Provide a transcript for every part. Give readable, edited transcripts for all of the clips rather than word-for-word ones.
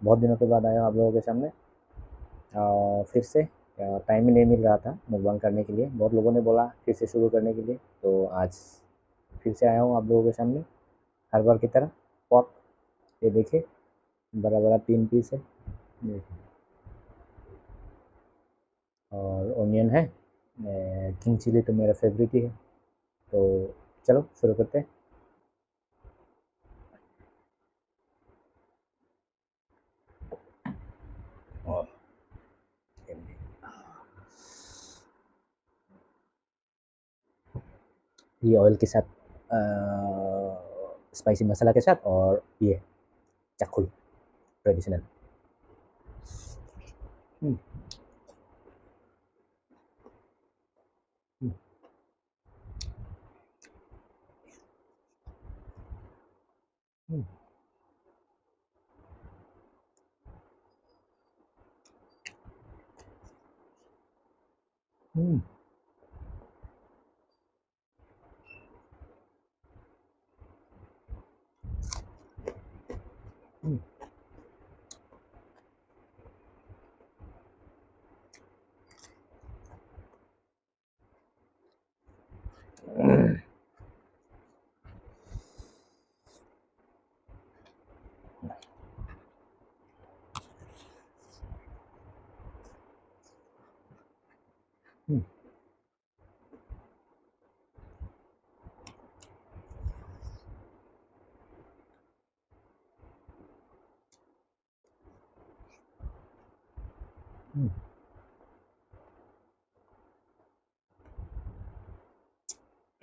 बहुत दिनों के बाद आया हूँ आप लोगों के सामने फिर से। टाइम ही नहीं मिल रहा था मुकबांग करने के लिए, बहुत लोगों ने बोला फिर से शुरू करने के लिए, तो आज फिर से आया हूँ आप लोगों के सामने हर बार की तरह। पॉप, ये देखिए, बड़ा बड़ा 3 पीस है ये, और ओनियन है। किंग चिली तो मेरा फेवरेट ही है, तो चलो शुरू करते हैं। और ये ऑयल के साथ, स्पाइसी मसाला के साथ, और ये चाकुल ट्रेडिशनल। हम्म, हम्म, हम्म, हम्म, हम्म, हम्म,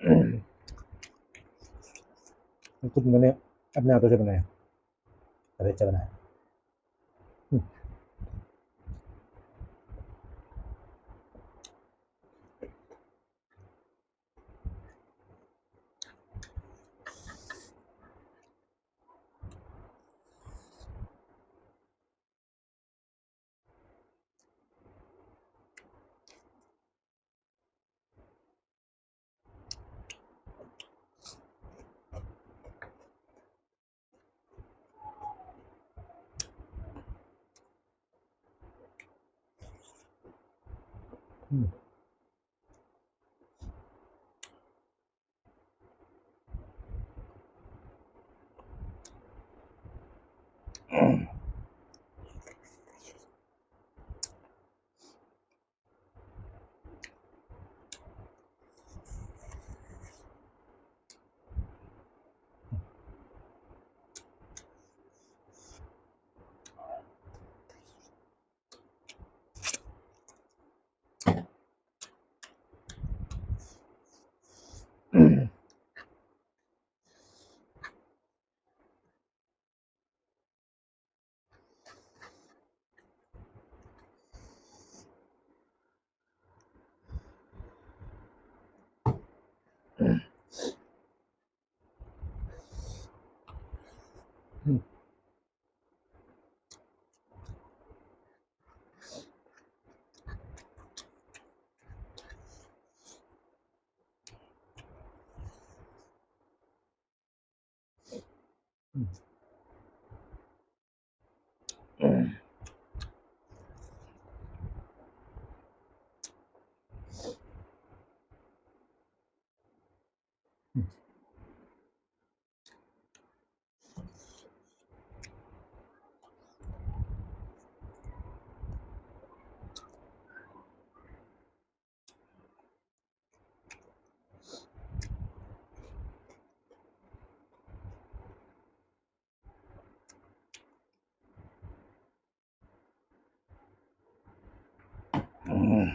हम्म। कुछ मैंने अपने हाथों से बनाया, अरे अच्छा बनाया। हम्म, हम्म, हम्म,